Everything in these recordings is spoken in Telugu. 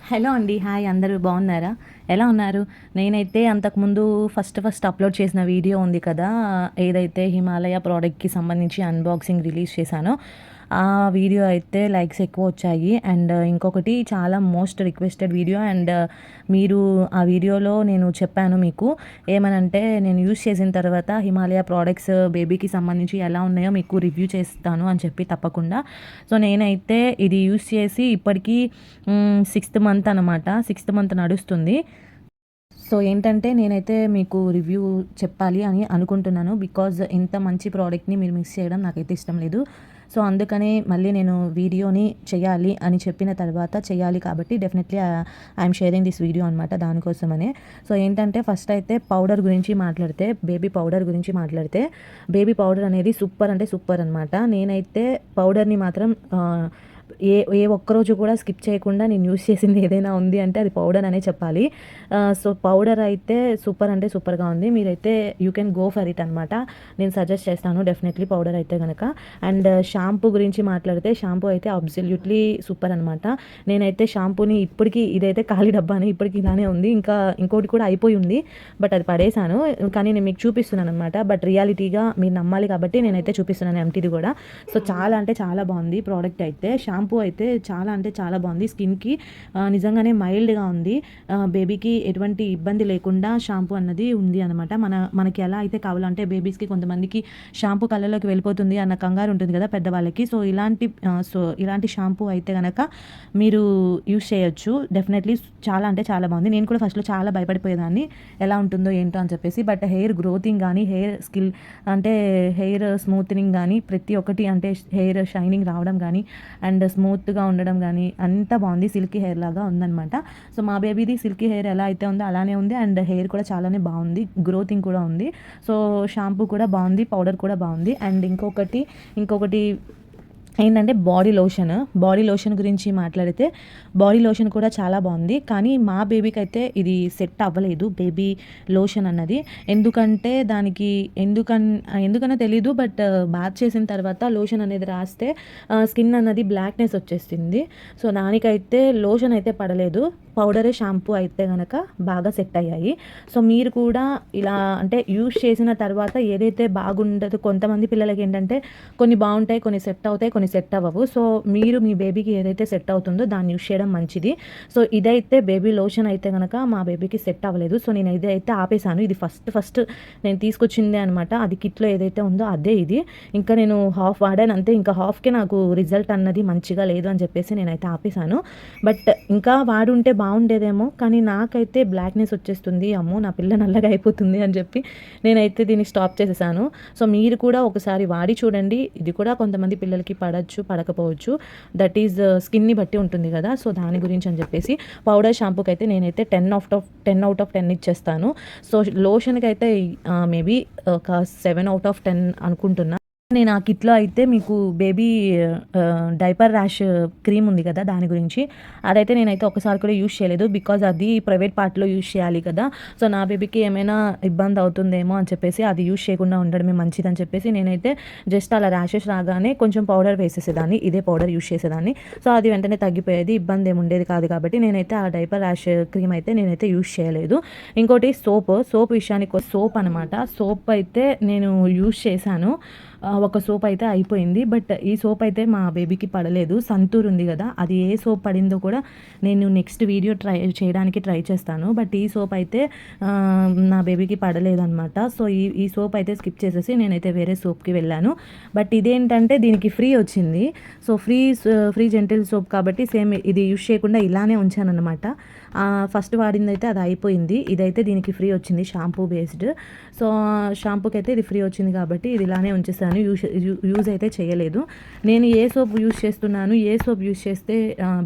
హలో అండి. హాయ్ అందరూ బాగున్నారా? ఎలా ఉన్నారు? నేనైతే అంతకుముందు ఫస్ట్ అప్‌లోడ్ చేసిన వీడియో ఉంది కదా! ఏదైతే హిమాలయ ప్రోడక్ట్‌కి సంబంధించి అన్బాక్సింగ్ రిలీజ్ చేశానో, ఆ వీడియో అయితే లైక్స్ ఎక్కువొచ్చాయి. అండ్ ఇంకొకటి చాలా మోస్ట్ రిక్వెస్టెడ్ వీడియో. అండ్ మీరు ఆ వీడియోలో నేను చెప్పాను మీకు ఏమనంటే, నేను యూజ్ చేసిన తర్వాత హిమాలయ ప్రోడక్ట్స్ బేబీకి సంబంధించి ఎలా ఉన్నాయో మీకు రివ్యూ చేస్తాను అని చెప్పి తప్పకుండా. సో, నేనైతే ఇది యూజ్ చేసి ఇప్పటికి సిక్స్త్ మంత్ అనమాట. సిక్స్త్ మంత్ నడుస్తుంది. సో, ఏంటంటే నేనైతే మీకు రివ్యూ చెప్పాలి అని అనుకుంటున్నాను. బికాజ్ ఇంత మంచి ప్రోడక్ట్‌ని మీరు మిస్ చేయడం నాకైతే ఇష్టం లేదు. సో, అందుకనే మళ్ళీ నేను వీడియోని చేయాలి అని చెప్పిన తర్వాత చేయాలి కాబట్టి definitely I'm sharing this video అనమాట దానికోసమనే. సో, ఏంటంటే ఫస్ట్ అయితే పౌడర్ గురించి మాట్లాడితే, బేబీ పౌడర్ గురించి మాట్లాడితే, బేబీ పౌడర్ అనేది సూపర్ అంటే సూపర్ అనమాట. నేనైతే పౌడర్‌ని మాత్రం ఏ ఏ ఒక్కరోజు కూడా స్కిప్ చేయకుండా నేను యూజ్ చేసింది ఏదైనా ఉంది అంటే అది పౌడర్ అనే చెప్పాలి. సో, పౌడర్ అయితే సూపర్ అంటే సూపర్‌గా ఉంది. మీరైతే you can go for it అనమాట. నేను సజెస్ట్ చేస్తాను డెఫినెట్‌లీ పౌడర్ అయితే గనక. అండ్ షాంపూ గురించి మాట్లాడితే షాంపూ అయితే అబ్సల్యూట్‌లీ సూపర్ అనమాట. నేనైతే షాంపూని ఇప్పటికి ఇదైతే ఖాళీ డబ్బానే ఇప్పటికి ఇలానే ఉంది. ఇంకా ఇంకోటి కూడా అయిపోయి ఉంది. బట్ అది పడేశాను. కానీ నేను మీకు చూపిస్తున్నాను అనమాట. బట్ రియాలిటీగా మీరు నమ్మాలి కాబట్టి నేనైతే చూపిస్తున్నాను ఎంప్టీది కూడా. సో, చాలా అంటే చాలా బాగుంది ప్రోడక్ట్ అయితే. షాంపూ అయితే చాలా అంటే చాలా బాగుంది. స్కిన్‌కి నిజంగానే మైల్డ్‌గా ఉంది. బేబీకి ఎటువంటి ఇబ్బంది లేకుండా షాంపూ అన్నది ఉంది అనమాట. మనకి ఎలా అయితే కావాలో అంటే బేబీస్‌కి కొంతమందికి షాంపూ కళ్ళలోకి వెళ్ళిపోతుంది అన్న కంగారు ఉంటుంది కదా పెద్దవాళ్ళకి. సో, ఇలాంటి షాంపూ అయితే గనక మీరు యూజ్ చేయొచ్చు. డెఫినెట్‌లీ చాలా అంటే చాలా బాగుంది. నేను కూడా ఫస్ట్‌లో చాలా భయపడిపోయేదాన్ని. ఎలా ఉంటుందో ఏంటో అని చెప్పేసి. బట్ హెయిర్ గ్రోతింగ్ గానీ, అంటే హెయిర్ స్మూత్నింగ్ గానీ ప్రతి ఒక్కటి అంటే హెయిర్ షైనింగ్ రావడం గానీ అండ్ స్మూత్‌గా ఉండడం గానీ అంతా బాగుంది. సిల్కీ హెయిర్ లాగా ఉందనమాట. సో, మా బేబీది సిల్కీ హెయిర్ ఎలా అయితే ఉందో అలానే ఉంది. అండ్ హెయిర్ కూడా చాలానే బాగుంది. గ్రోతింగ్ కూడా ఉంది. సో, షాంపూ కూడా బాగుంది. పౌడర్ కూడా బాగుంది. అండ్ ఇంకొకటి ఏంటంటే బాడీ లోషన్ గురించి మాట్లాడితే బాడీ లోషన్ కూడా చాలా బాగుంది. కానీ మా బేబీకి అయితే ఇది సెట్ అవ్వలేదు బేబీ లోషన్ అన్నది. ఎందుకంటే దానికి ఎందుకనో తెలీదు. బట్ బాత్ చేసిన తర్వాత లోషన్ అనేది రాస్తే స్కిన్ అన్నది బ్లాక్నెస్ వచ్చేసింది. సో, దానికైతే లోషన్ అయితే పడలేదు. పౌడరే షాంపూ అయితే గనక బాగా సెట్ అయ్యాయి. సో, మీరు కూడా ఇలా అంటే యూజ్ చేసిన తర్వాత ఏదైతే బాగుండదో, కొంతమంది పిల్లలకి ఏంటంటే కొన్ని బాగుంటాయి, కొన్ని సెట్ అవుతాయి, కొన్ని సెట్ అవ్వవు. సో, మీరు మీ బేబీకి ఏదైతే సెట్ అవుతుందో దాన్ని యూజ్ చేయడం మంచిది. సో, ఇదైతే బేబీ లోషన్ అయితే గనక మా బేబీకి సెట్ అవ్వలేదు. సో, నేను ఇదైతే ఆపేశాను. ఇది ఫస్ట్ నేను తీసుకొచ్చిందే అనమాట. అది కిట్లో ఏదైతే ఉందో అదే ఇది. ఇంకా నేను హాఫ్ వాడాను అంతే. ఇంకా హాఫ్‌కే నాకు రిజల్ట్ అన్నది మంచిగా లేదు అని చెప్పేసి నేనైతే ఆపేశాను. బట్ ఇంకా వాడుంటే బాగుండేదేమో. కానీ నాకైతే బ్లాక్నెస్ వచ్చేస్తుంది. అమ్మో, నా పిల్ల నల్లగా అయిపోతుంది అని చెప్పి నేనైతే దీన్ని స్టాప్ చేసేసాను. సో, మీరు కూడా ఒకసారి వాడి చూడండి. ఇది కూడా కొంతమంది పిల్లలకి పడచ్చు, పడకపోవచ్చు. దట్ ఈజ్ స్కిన్ని బట్టి ఉంటుంది కదా. సో, దాని గురించి అని చెప్పేసి పౌడర్ షాంపూకి అయితే నేనైతే 10/10 ఇచ్చేస్తాను. సో, లోషన్కి అయితే మేబీ ఒక 7/10 అనుకుంటున్నా. నేను ఆ కిట్‌లో అయితే మీకు బేబీ డైపర్ ర్యాష్ క్రీమ్ ఉంది కదా, దాని గురించి అదైతే నేనైతే ఒకసారి కూడా యూజ్ చేయలేదు. బికాజ్ అది ప్రైవేట్ పార్ట్‌లో యూజ్ చేయాలి కదా. సో, నా బేబీకి ఏమైనా ఇబ్బంది అవుతుందేమో అని చెప్పేసి అది యూజ్ చేయకుండా ఉండడమే మంచిదని చెప్పేసి నేనైతే జస్ట్ అలా ర్యాషెస్ రాగానే కొంచెం పౌడర్ వేసేసేదాన్ని. ఇదే పౌడర్ యూజ్ చేసేదాన్ని. సో, అది వెంటనే తగ్గిపోయేది. ఇబ్బంది ఏమి ఉండేది కాదు కాబట్టి నేనైతే ఆ డైపర్ ర్యాష్ క్రీమ్ అయితే నేనైతే యూజ్ చేయలేదు. ఇంకోటి సోప్ విషయానికి సోప్ అనమాట. సోప్ అయితే నేను యూజ్ చేశాను. ఒక సోప్ అయితే అయిపోయింది. బట్ ఈ సోప్ అయితే మా బేబీకి పడలేదు. సంతూర్ ఉంది కదా, అది ఏ సోప్ పడిందో కూడా నేను నెక్స్ట్ వీడియో ట్రై చేస్తాను. బట్ ఈ సోప్ అయితే నా బేబీకి పడలేదన్నమాట. సో, ఈ సోప్ అయితే స్కిప్ చేసేసి నేనైతే వేరే సోప్కి వెళ్ళాను. బట్ ఇదేంటంటే దీనికి ఫ్రీ వచ్చింది. సో, ఫ్రీ జెంటిల్ సోప్ కాబట్టి సేమ్ ఇది యూజ్ చేయకుండా ఇలానే ఉంచానన్నమాట. ఫస్ట్ వాడిందైతే అది అయిపోయింది. ఇదైతే దీనికి ఫ్రీ వచ్చింది షాంపూ బేస్డ్. సో, షాంపూకి అయితే ఇది ఫ్రీ వచ్చింది కాబట్టి ఇది ఇలానే ఉంచేసాను. యూజ్ అయితే చేయలేదు. నేను ఏ సోప్ యూజ్ చేస్తున్నాను, ఏ సోప్ యూజ్ చేస్తే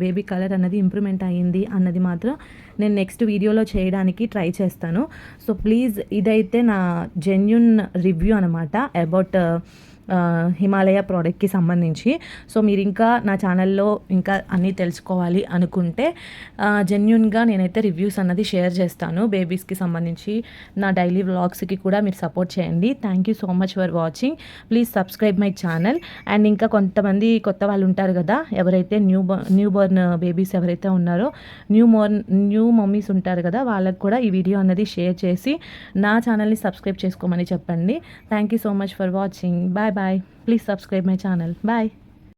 బేబీ కలర్ అన్నది ఇంప్రూవ్మెంట్ అయ్యింది అన్నది మాత్రం నేను నెక్స్ట్ వీడియోలో చేయడానికి ట్రై చేస్తాను. సో, ప్లీజ్ ఇదైతే నా జెన్యూన్ రివ్యూ అనమాట అబౌట్ హిమాలయ ప్రోడక్ట్కి సంబంధించి. సో మీరు ఇంకా నా ఛానల్లో ఇంకా అన్నీ తెలుసుకోవాలి అనుకుంటే జెన్యూన్గా నేనైతే రివ్యూస్ అన్నది షేర్ చేస్తాను. బేబీస్కి సంబంధించి నా డైలీ వ్లాగ్స్కి కూడా మీరు సపోర్ట్ చేయండి. Thank you so much for watching. Please subscribe my channel. And ఇంకా కొంతమంది కొత్త వాళ్ళు ఉంటారు కదా, ఎవరైతే న్యూ బోర్న్ బేబీస్ ఎవరైతే ఉన్నారో, న్యూ మమ్మీస్ ఉంటారు కదా, వాళ్ళకు కూడా ఈ వీడియో అన్నది షేర్ చేసి నా ఛానల్ని సబ్స్క్రైబ్ చేసుకోమని చెప్పండి. Thank you so much for watching. Bye bye. Please subscribe my channel. Bye.